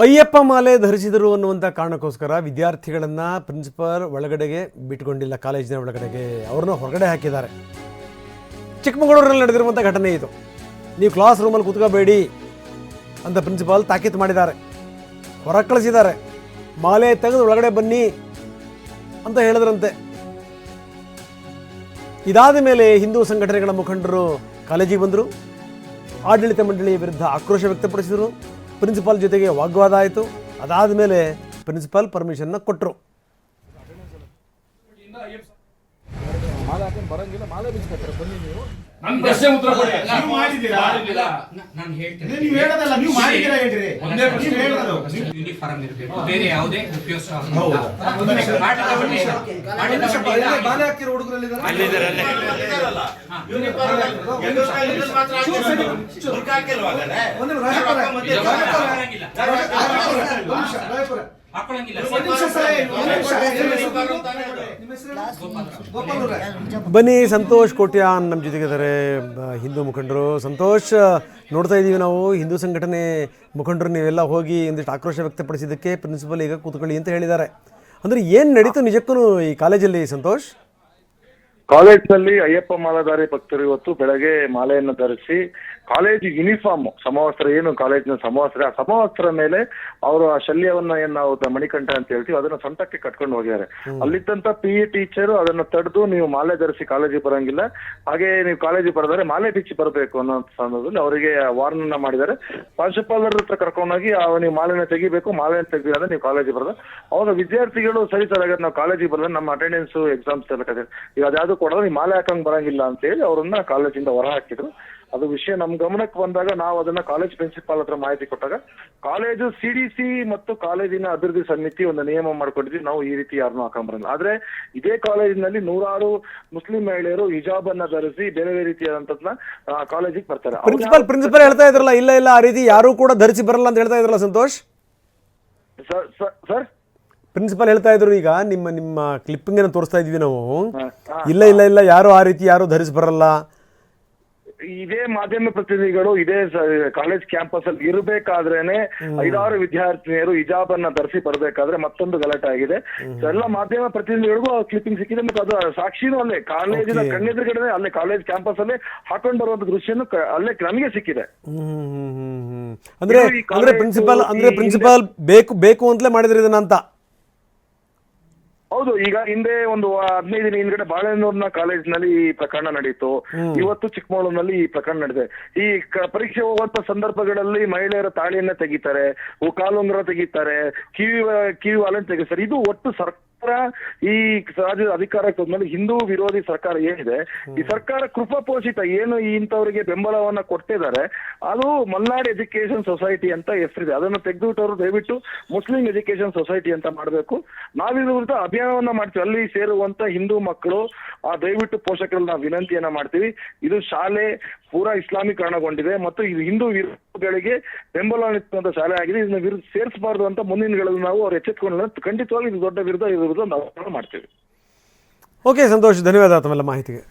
ಅಯ್ಯಪ್ಪ ಮಾಲೆ ಧರಿಸಿದರು ಅನ್ನುವಂಥ ಕಾರಣಕ್ಕೋಸ್ಕರ ವಿದ್ಯಾರ್ಥಿಗಳನ್ನು ಪ್ರಿನ್ಸಿಪಾಲ್ ಒಳಗಡೆಗೆ ಬಿಟ್ಟುಕೊಂಡಿಲ್ಲ, ಕಾಲೇಜಿನ ಒಳಗಡೆಗೆ ಅವ್ರನ್ನ ಹೊರಗಡೆ ಹಾಕಿದ್ದಾರೆ. ಚಿಕ್ಕಮಗಳೂರಿನಲ್ಲಿ ನಡೆದಿರುವಂಥ ಘಟನೆ ಇದು. ನೀವು ಕ್ಲಾಸ್ ರೂಮಲ್ಲಿ ಕೂತ್ಕೋಬೇಡಿ ಅಂತ ಪ್ರಿನ್ಸಿಪಾಲ್ ತಾಕೀತು ಮಾಡಿದ್ದಾರೆ, ಹೊರಗೆ ಕಳಿಸಿದ್ದಾರೆ. ಮಾಲೆ ತೆಗೆದು ಒಳಗಡೆ ಬನ್ನಿ ಅಂತ ಹೇಳಿದ್ರಂತೆ. ಇದಾದ ಮೇಲೆ ಹಿಂದೂ ಸಂಘಟನೆಗಳ ಮುಖಂಡರು ಕಾಲೇಜಿಗೆ ಬಂದರು, ಆಡಳಿತ ಮಂಡಳಿಯ ವಿರುದ್ಧ ಆಕ್ರೋಶ ವ್ಯಕ್ತಪಡಿಸಿದರು. ಪ್ರಿನ್ಸಿಪಾಲ್ ಜೊತೆಗೆ ವಾಗ್ವಾದ ಆಯಿತು. ಅದಾದ ಮೇಲೆ ಪ್ರಿನ್ಸಿಪಾಲ್ ಪರ್ಮಿಷನ್ನ ಕೊಟ್ಟರು. ಬನ್ನಿ, ಸಂತೋಷ್ ಕೋಟ್ಯಾನ್ ನಮ್ಮ ಜೊತೆಗಿದ್ದಾರೆ, ಹಿಂದೂ ಮುಖಂಡರು. ಸಂತೋಷ್, ನೋಡ್ತಾ ಇದ್ದೀವಿ ನಾವು ಹಿಂದೂ ಸಂಘಟನೆ ಮುಖಂಡರು ನೀವೆಲ್ಲ ಹೋಗಿ ಒಂದಿಷ್ಟು ಆಕ್ರೋಶ ವ್ಯಕ್ತಪಡಿಸಿದ್ದಕ್ಕೆ ಪ್ರಿನ್ಸಿಪಲ್ ಈಗ ಕೂತ್ಕೊಳ್ಳಿ ಅಂತ ಹೇಳಿದ್ದಾರೆ. ಅಂದರೆ ಏನು ನಡೀತು ನಿಜಕ್ಕೂ ಈ ಕಾಲೇಜಲ್ಲಿ ಸಂತೋಷ್? ಕಾಲೇಜ್ನಲ್ಲಿ ಅಯ್ಯಪ್ಪ ಮಾಲಾಧಾರಿ ಭಕ್ತರು ಇವತ್ತು ಬೆಳಗ್ಗೆ ಮಾಲೆಯನ್ನು ಧರಿಸಿ ಕಾಲೇಜ್ ಯೂನಿಫಾರ್ಮ್ ಸಮವಸ್ತ್ರ, ಏನು ಕಾಲೇಜಿನ ಸಮವಸ್ತ್ರ, ಆ ಸಮವಸ್ತ್ರ ಮೇಲೆ ಅವರು ಆ ಶಲ್ಯವನ್ನ ಏನ್ ನಾವು ಮಣಿಕಂಠ ಅಂತ ಹೇಳ್ತೀವಿ ಅದನ್ನ ಸೊಂಟಕ್ಕೆ ಕಟ್ಕೊಂಡು ಹೋಗಿದ್ದಾರೆ. ಅಲ್ಲಿದ್ದಂತ PE ಟೀಚರ್ ಅದನ್ನ ತಡೆದು ನೀವು ಮಾಲೆ ಧರಿಸಿ ಕಾಲೇಜಿಗೆ ಬರಂಗಿಲ್ಲ, ಹಾಗೆ ನೀವು ಕಾಲೇಜಿಗೆ ಬರೆದರೆ ಮಾಲೆ ಬಿಚ್ಚಿ ಬರಬೇಕು ಅನ್ನೋ ಸಂದರ್ಭದಲ್ಲಿ ಅವರಿಗೆ ವಾರ್ನನ್ನ ಮಾಡಿದ್ದಾರೆ. ಪ್ರಾಂಶುಪಾಲರ ಹತ್ರ ಕರ್ಕೊಂಡೋಗಿ ನೀವು ಮಾಲೆನ ತೆಗಿಬೇಕು, ಮಾಲೆನ ತೆಗೆದಿಲ್ಲ ನೀವು ಕಾಲೇಜಿಗೆ ಬರೋದು. ಅವಾಗ ವಿದ್ಯಾರ್ಥಿಗಳು ಸರಿ ಸರ್ ಹಾಗಾದ್ರೆ ನಾವು ಕಾಲೇಜಿಗೆ ಬರೋದು, ನಮ್ಮ ಅಟೆಂಡೆನ್ಸ್ ಎಕ್ಸಾಮ್ಸ್ ಎಲ್ಲ ಈಗ ಅದ್ಯಾವುದು ಕೊಡೋದು, ನೀವು ಮಾಲೆ ಹಾಕಂಗ್ ಬರಂಗಿಲ್ಲ ಅಂತ ಹೇಳಿ ಅವರನ್ನ ಕಾಲೇಜಿಂದ ಹೊರ ಹಾಕಿದ್ರು. ಅದು ವಿಷಯ ನಮ್ ಗಮನಕ್ಕೆ ಬಂದಾಗ ನಾವು ಅದನ್ನ ಕಾಲೇಜ್ ಪ್ರಿನ್ಸಿಪಾಲ್ ಹತ್ರ ಮಾಹಿತಿ ಕೊಟ್ಟಾಗ ಕಾಲೇಜು CDC ಮತ್ತು ಕಾಲೇಜಿನ ಅಭಿವೃದ್ಧಿ ಸಮಿತಿ ಒಂದು ನಿಯಮ ಮಾಡ್ಕೊಂಡಿದ್ವಿ, ನಾವು ಈ ರೀತಿ ಯಾರನ್ನೂ ಹಾಕೊಂಡ್ಬರಲ್ಲ. ಆದ್ರೆ ಇದೇ ಕಾಲೇಜಿನಲ್ಲಿ ನೂರಾರು ಮುಸ್ಲಿಂ ಮಹಿಳೆಯರು ಹಿಜಾಬ್ ಅನ್ನ ಧರಿಸಿ ಬೇರೆ ಬೇರೆ ರೀತಿಯಾದಂತದ್ನ ಕಾಲೇಜಿಗೆ ಬರ್ತಾರೆ. ಪ್ರಿನ್ಸಿಪಲ್ ಹೇಳ್ತಾ ಇದ್ರಲ್ಲ, ಇಲ್ಲ ಆ ರೀತಿ ಯಾರು ಕೂಡ ಧರಿಸಿ ಬರಲ್ಲ ಅಂತ ಹೇಳ್ತಾ ಇದ್ರಲ್ಲ ಸಂತೋಷ್? ಸರ್ ಪ್ರಿನ್ಸಿಪಾಲ್ ಹೇಳ್ತಾ ಇದ್ರು, ಈಗ ನಿಮ್ಮ ಕ್ಲಿಪ್ಪಿಂಗ್ ಅನ್ನು ತೋರಿಸ್ತಾ ಇದ್ವಿ ನಾವು, ಇಲ್ಲ ಯಾರು ಆ ರೀತಿ ಯಾರು ಧರಿಸಿ ಬರಲ್ಲ. ಇದೇ ಮಾಧ್ಯಮ ಪ್ರತಿನಿಧಿಗಳು ಇದೇ ಕಾಲೇಜ್ ಕ್ಯಾಂಪಸ್ ಅಲ್ಲಿ ಇರಬೇಕಾದ್ರೇನೆ 5-6 ವಿದ್ಯಾರ್ಥಿನಿಯರು ಹಿಜಾಬ್ ಅನ್ನ ಧರಿಸಿ ಬರ್ಬೇಕಾದ್ರೆ ಮತ್ತೊಂದು ಗಲಾಟೆ ಆಗಿದೆ. ಎಲ್ಲ ಮಾಧ್ಯಮ ಪ್ರತಿನಿಧಿಗಳಿಗೂ ಕ್ಲಿಪ್ಪಿಂಗ್ ಸಿಕ್ಕಿದೆ, ಮತ್ತು ಅದು ಸಾಕ್ಷಿನೂ ಅಲ್ಲೇ ಕಾಲೇಜಿನ ಕಣ್ಣೆದುರುಗಡೆ ಅಲ್ಲೇ ಕಾಲೇಜ್ ಕ್ಯಾಂಪಸ್ ಅಲ್ಲೇ ಹಾಕೊಂಡ್ ಬರುವಂತ ದೃಶ್ಯನೂ ಅಲ್ಲೇ ನಮಗೆ ಸಿಕ್ಕಿದೆ. ಅಂದ್ರೆ ಪ್ರಿನ್ಸಿಪಾಲ್ ಬೇಕು ಅಂತಲೇ ಮಾಡಿದ್ರೆ ಇದನ್ನ ಅಂತ? ಹೌದು. ಈಗ ಹಿಂದೆ ಒಂದು 15 ದಿನ ಹಿಂದ್ಗಡೆ ಬಾಳೆಹೊನ್ನೂರಿನ ಕಾಲೇಜಿನಲ್ಲಿ ಈ ಪ್ರಕರಣ ನಡೀತು, ಇವತ್ತು ಚಿಕ್ಕಮಗಳೂರಿನಲ್ಲಿ ಈ ಪ್ರಕರಣ ನಡೆದಿದೆ. ಈ ಪರೀಕ್ಷೆ ಹೋಗುವಂತ ಸಂದರ್ಭಗಳಲ್ಲಿ ಮಹಿಳೆಯರ ತಾಳಿಯನ್ನ ತೆಗಿತಾರೆ, ಕಾಲುಂಗುರ ತೆಗಿತಾರೆ, ಕಿವಿ ವಾಲನ್ನು ತೆಗಿತಾರೆ. ಇದು ಒಟ್ಟು ಸರ್ಕಾರ ಈ ರಾಜ್ಯದ ಅಧಿಕಾರಕ್ಕೆ ಹೋದ್ಮೇಲೆ ಹಿಂದೂ ವಿರೋಧಿ ಸರ್ಕಾರ ಏನಿದೆ, ಈ ಸರ್ಕಾರ ಕೃಪಾಪೋಷಿತ ಏನು ಇಂಥವರಿಗೆ ಬೆಂಬಲವನ್ನ ಕೊಟ್ಟಿದ್ದಾರೆ, ಅದು ಮಲ್ನಾಡ್ ಎಜುಕೇಶನ್ ಸೊಸೈಟಿ ಅಂತ ಹೆಸರಿದೆ. ಅದನ್ನು ತೆಗೆದುಬಿಟ್ಟವರು ದಯವಿಟ್ಟು ಮುಸ್ಲಿಂ ಎಜುಕೇಶನ್ ಸೊಸೈಟಿ ಅಂತ ಮಾಡಬೇಕು. ನಾವಿದ್ರ ವಿರುದ್ಧ ಅಭಿಯಾನವನ್ನ ಮಾಡ್ತೀವಿ. ಅಲ್ಲಿ ಸೇರುವಂತ ಹಿಂದೂ ಮಕ್ಕಳು ದಯವಿಟ್ಟು ಪೋಷಕರಲ್ಲಿ ನಾವು ವಿನಂತಿಯನ್ನ ಮಾಡ್ತೀವಿ. ಇದು ಶಾಲೆ ಪೂರಾ ಇಸ್ಲಾಮೀಕರಣಗೊಂಡಿದೆ ಮತ್ತು ಇದು ಹಿಂದೂ ವಿರೋಧಿಗಳಿಗೆ ಬೆಂಬಲ ನಿಂತ ಶಾಲೆ ಆಗಿದೆ. ಇದನ್ನ ಸೇರಿಸಬಾರ್ದು ಅಂತ ಮುಂದಿನ ದಿನಗಳಲ್ಲಿ ನಾವು ಅವ್ರು ಎಚ್ಚೆತ್ಕೊಂಡು ಖಂಡಿತವಾಗಿ ಇದು ದೊಡ್ಡ ವಿರುದ್ಧ ನಾವು ಮಾಡ್ತೀವಿ. ಓಕೆ ಸಂತೋಷ್, ಧನ್ಯವಾದ ತಮ್ಮೆಲ್ಲ ಮಾಹಿತಿಗೆ.